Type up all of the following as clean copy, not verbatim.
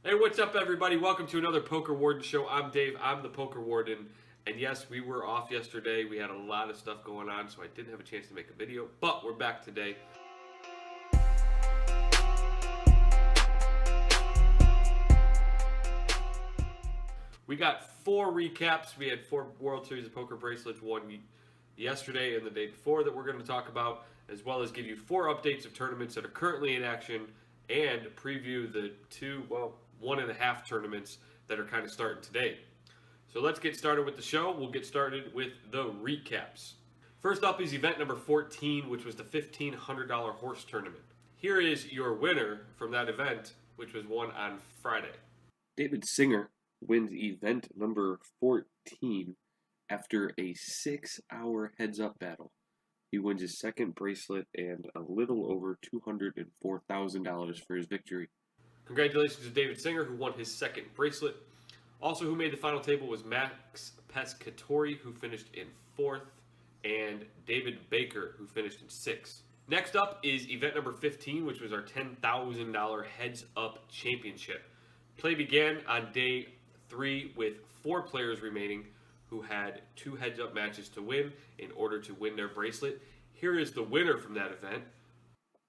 Hey, what's up, everybody? Welcome to another Poker Warden show. I'm Dave. I'm the Poker Warden. And yes, we were off yesterday. We had a lot of stuff going on, so I didn't have a chance to make a video. But we're back today. We got 4 recaps. We had 4 World Series of Poker bracelets, one yesterday and the day before that we're going to talk about, as well as give you 4 updates of tournaments that are currently in action and preview the 1.5 tournaments that are kind of starting today. So let's get started with the show. We'll get started with the recaps. First up is event number 14, which was the $1,500 horse tournament. Here is your winner from that event, which was won on Friday. David Singer wins event number 14 after a 6-hour heads-up battle. He wins his second bracelet and a little over $204,000 for his victory. Congratulations to David Singer, who won his second bracelet. Also, who made the final table was Max Pescatori, who finished in 4th, and David Baker, who finished in 6th. Next up is event number 15, which was our $10,000 heads-up championship. Play began on day 3 with 4 players remaining who had 2 heads-up matches to win in order to win their bracelet. Here is the winner from that event.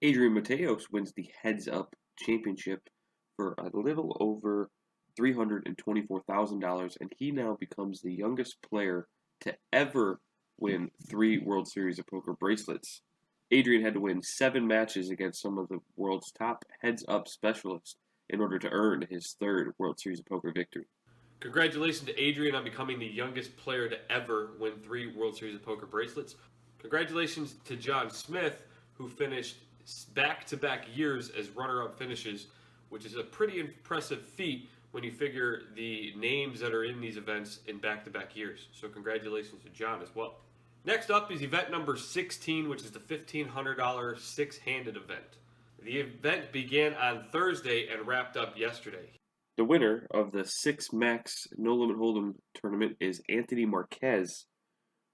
Adrian Mateos wins the heads-up championship for a little over $324,000, and he now becomes the youngest player to ever win 3 World Series of Poker bracelets. Adrian had to win 7 matches against some of the world's top heads-up specialists in order to earn his 3rd World Series of Poker victory. Congratulations to Adrian on becoming the youngest player to ever win 3 World Series of Poker bracelets. Congratulations to John Smith, who finished back-to-back years as runner-up finishes, which is a pretty impressive feat when you figure the names that are in these events in back-to-back years. So congratulations to John as well. Next up is event number 16, which is the $1,500 6-handed event. The event began on Thursday and wrapped up yesterday. The winner of the 6 Max No Limit Hold'em tournament is Anthony Marquez,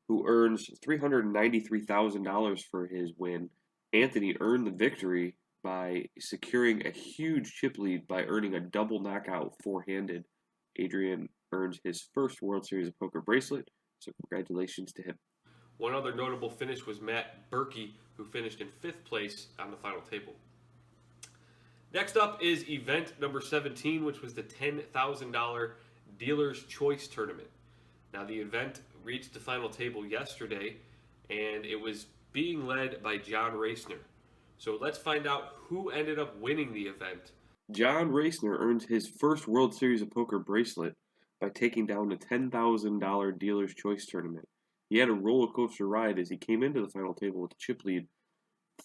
who earns $393,000 for his win. Anthony earned the victory by securing a huge chip lead by earning a double knockout 4-handed. Adrian earns his first World Series of Poker bracelet, so congratulations to him. One other notable finish was Matt Berkey, who finished in 5th place on the final table. Next up is event number 17, which was the $10,000 Dealer's Choice Tournament. Now, the event reached the final table yesterday, and it was being led by John Racner. So let's find out who ended up winning the event. John Racner earned his first World Series of Poker bracelet by taking down the $10,000 Dealer's Choice Tournament. He had a roller coaster ride as he came into the final table with a chip lead.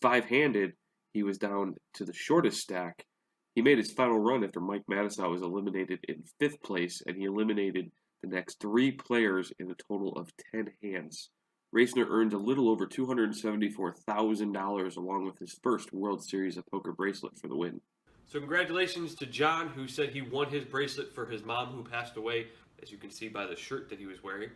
5-handed, he was down to the shortest stack. He made his final run after Mike Matisow was eliminated in 5th place, and he eliminated the next 3 players in a total of 10 hands. Racner earned a little over $274,000 along with his first World Series of Poker bracelet for the win. So congratulations to John, who said he won his bracelet for his mom, who passed away, as you can see by the shirt that he was wearing.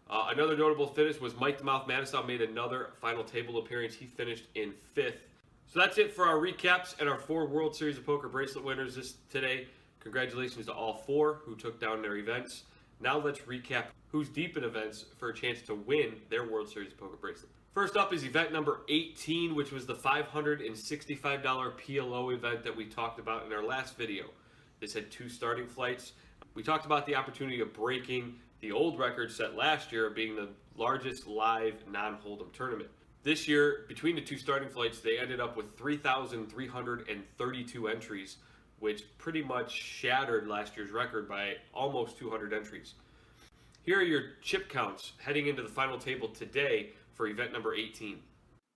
Another notable finish was Mike the Mouth Matisow made another final table appearance. He finished in 5th. So that's it for our recaps and our 4 World Series of Poker bracelet winners today. Congratulations to all 4 who took down their events. Now let's recap who's deep in events for a chance to win their World Series of Poker bracelet. First up is event number 18, which was the $565 PLO event that we talked about in our last video. This had 2 starting flights. We talked about the opportunity of breaking the old record set last year of being the largest live non-hold'em tournament. This year, between the 2 starting flights, they ended up with 3,332 entries, which pretty much shattered last year's record by almost 200 entries. Here are your chip counts heading into the final table today for event number 18.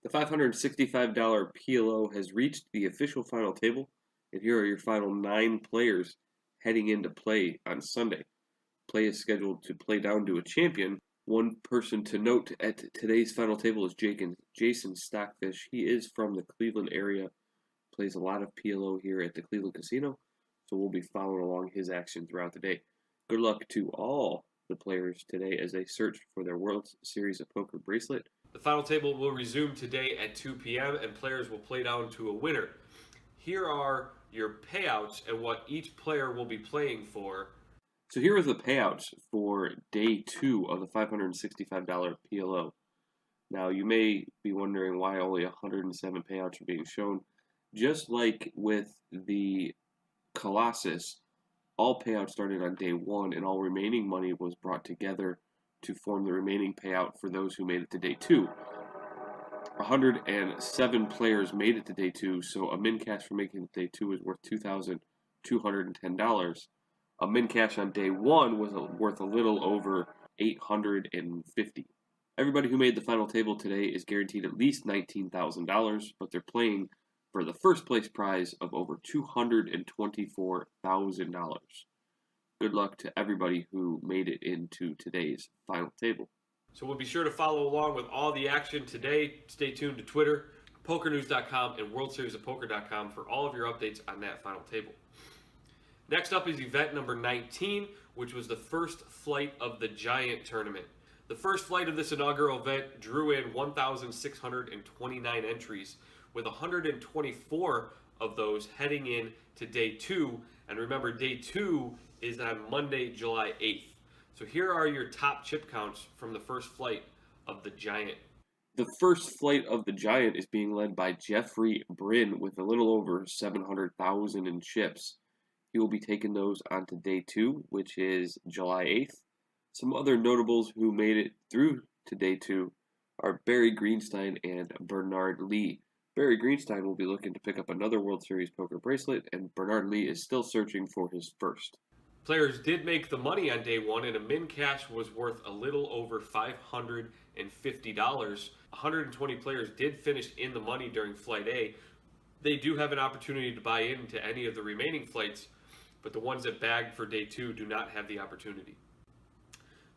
The $565 PLO has reached the official final table, and here are your final 9 players heading into play on Sunday. Play is scheduled to play down to a champion. One person to note at today's final table is Jason Stockfish. He is from the Cleveland area, plays a lot of PLO here at the Cleveland Casino, so we'll be following along his action throughout the day. Good luck to all the players today as they search for their World Series of Poker bracelet. The final table will resume today at 2 p.m. and players will play down to a winner. Here are your payouts and what each player will be playing for. So here are the payouts for day 2 of the $565 PLO. Now, you may be wondering why only 107 payouts are being shown. Just like with the Colossus, all payouts started on day 1, and all remaining money was brought together to form the remaining payout for those who made it to day 2. 107 players made it to day 2, so a min cash for making it to day 2 is worth $2,210. A min cash on day 1 was worth a little over $850. Everybody who made the final table today is guaranteed at least $19,000, but they're playing for the first place prize of over $224,000. Good luck to everybody who made it into today's final table. So we'll be sure to follow along with all the action today. Stay tuned to Twitter, PokerNews.com, and WorldSeriesOfPoker.com for all of your updates on that final table. Next up is event number 19, which was the first flight of the Giant Tournament. The first flight of this inaugural event drew in 1,629 entries, with 124 of those heading in to day 2. And remember, day 2 is on Monday, July 8th. So here are your top chip counts from the first flight of the Giant. The first flight of the Giant is being led by Jeffrey Bryn with a little over 700,000 in chips. He will be taking those onto day 2, which is July 8th. Some other notables who made it through to day 2 are Barry Greenstein and Bernard Lee. Barry Greenstein will be looking to pick up another World Series poker bracelet, and Bernard Lee is still searching for his first. Players did make the money on day 1, and a min cash was worth a little over $550. 120 players did finish in the money during Flight A. They do have an opportunity to buy into any of the remaining flights, but the ones that bagged for day 2 do not have the opportunity.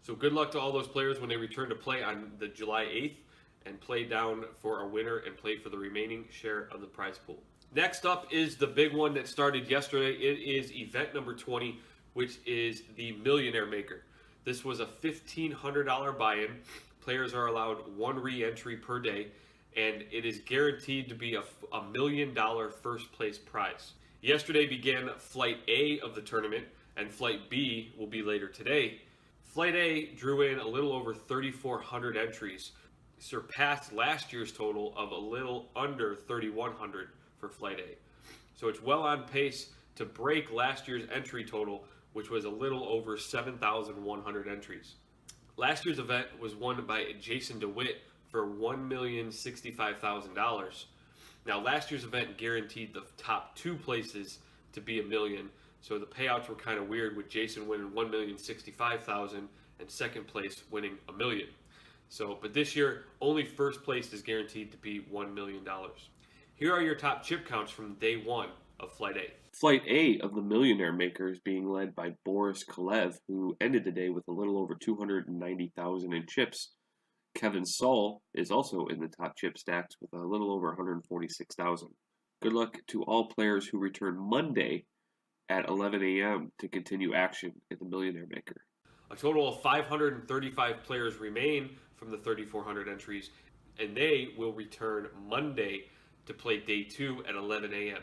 So good luck to all those players when they return to play on the July 8th and play down for a winner and play for the remaining share of the prize pool. Next up is the big one that started yesterday. It is event number 20, which is the Millionaire Maker. This was a $1,500 buy-in. Players are allowed 1 re-entry per day, and it is guaranteed to be a $1 million first place prize. Yesterday began Flight A of the tournament, and Flight B will be later today. Flight A drew in a little over 3,400 entries, surpassed last year's total of a little under 3,100 for Flight A. So it's well on pace to break last year's entry total, which was a little over 7,100 entries. Last year's event was won by Jason DeWitt for $1,065,000. Now, last year's event guaranteed the top 2 places to be $1 million, so the payouts were kind of weird, with Jason winning $1,065,000 and second place winning $1 million. So, but this year, only first place is guaranteed to be $1 million. Here are your top chip counts from day 1 of Flight A. Flight A of the Millionaire Maker is being led by Boris Kalev, who ended the day with a little over 290,000 in chips. Kevin Saul is also in the top chip stacks with a little over 146,000. Good luck to all players who return Monday at 11 a.m. to continue action in the Millionaire Maker. A total of 535 players remain from the 3,400 entries, and they will return Monday to play day 2 at 11 a.m.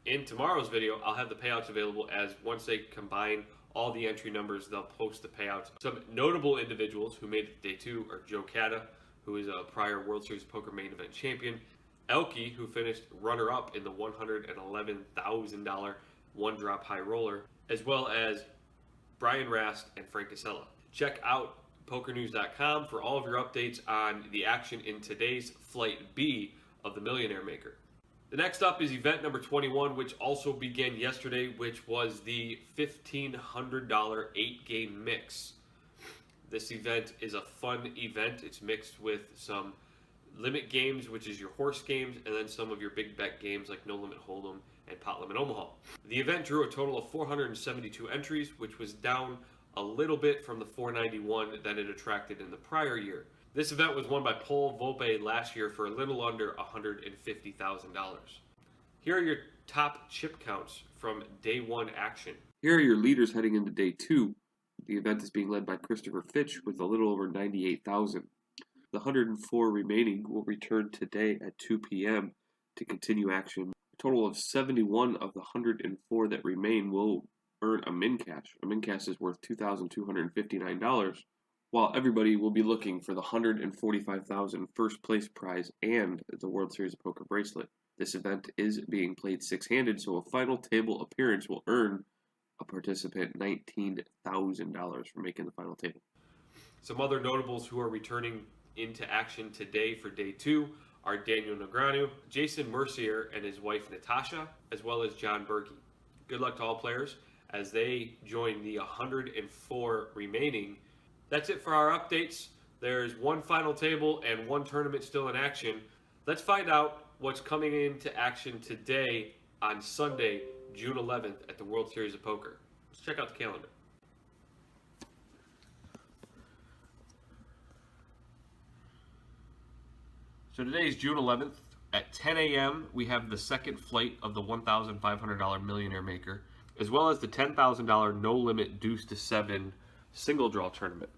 In tomorrow's video, I'll have the payouts available, as once they combine all the entry numbers, they'll post the payouts. Some notable individuals who made it to day 2 are Joe Cata, who is a prior World Series Poker main event champion, Elke, who finished runner-up in the $111,000 one-drop high roller, as well as Brian Rast and Frank Casella. Check out PokerNews.com for all of your updates on the action in today's Flight B of the Millionaire Maker. The next up is event number 21, which also began yesterday, which was the $1,500 8-game mix. This event is a fun event. It's mixed with some limit games, which is your horse games, and then some of your big bet games like No Limit Hold'em and Pot Limit Omaha. The event drew a total of 472 entries, which was down a little bit from the 491 that it attracted in the prior year. This event was won by Paul Volpe last year for a little under $150,000. Here are your top chip counts from day 1 action. Here are your leaders heading into day 2. The event is being led by Christopher Fitch with a little over 98,000. The 104 remaining will return today at 2 p.m. to continue action. total of 71 of the 104 that remain will earn a min cash. A min cash is worth $2,259, while everybody will be looking for the $145,000 first place prize and the World Series of Poker bracelet. This event is being played six-handed, so a final table appearance will earn a participant $19,000 for making the final table. Some other notables who are returning into action today for day 2 are Daniel Negreanu, Jason Mercier and his wife Natasha, as well as John Berkey. Good luck to all players as they join the 104 remaining. That's it for our updates. There's one final table and one tournament still in action. Let's find out what's coming into action today on Sunday, June 11th at the World Series of Poker. Let's check out the calendar. So today is June 11th. At 10 a.m., we have the second flight of the $1,500 Millionaire Maker, as well as the $10,000 No Limit Deuce to 7 single draw tournament.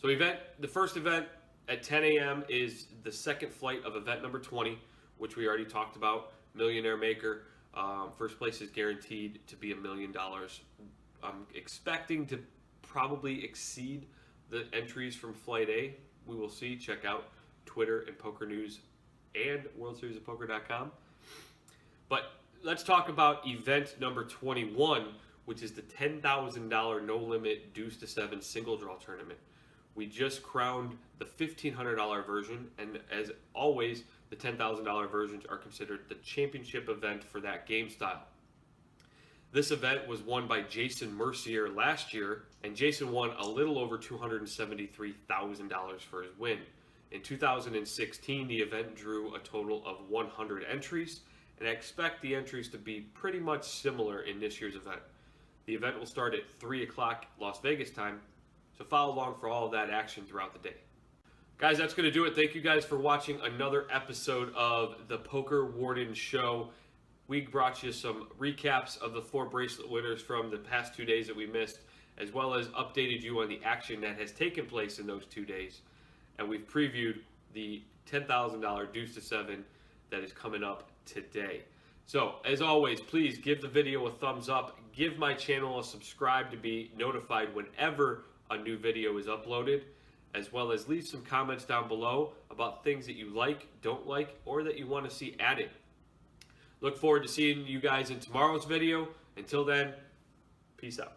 So the first event at 10 a.m. is the second flight of event number 20, which we already talked about, Millionaire Maker. First place is guaranteed to be $1 million. I'm expecting to probably exceed the entries from Flight A. We will see. Check out Twitter and PokerNews and WorldSeriesOfPoker.com. But let's talk about event number 21, which is the $10,000 No Limit Deuce to 7 single draw tournament. We just crowned the $1,500 version, and as always, the $10,000 versions are considered the championship event for that game style. This event was won by Jason Mercier last year, and Jason won a little over $273,000 for his win. In 2016, the event drew a total of 100 entries, and I expect the entries to be pretty much similar in this year's event. The event will start at 3 o'clock Las Vegas time, so follow along for all of that action throughout the day. Guys, that's going to do it. Thank you guys for watching another episode of the Poker Worden Show. We brought you some recaps of the 4 bracelet winners from the past 2 days that we missed, as well as updated you on the action that has taken place in those 2 days. And we've previewed the $10,000 Deuce to 7 that is coming up today. So, as always, please give the video a thumbs up. Give my channel a subscribe to be notified whenever a new video is uploaded, as well as leave some comments down below about things that you like, don't like, or that you want to see added. Look forward to seeing you guys in tomorrow's video. Until then, peace out.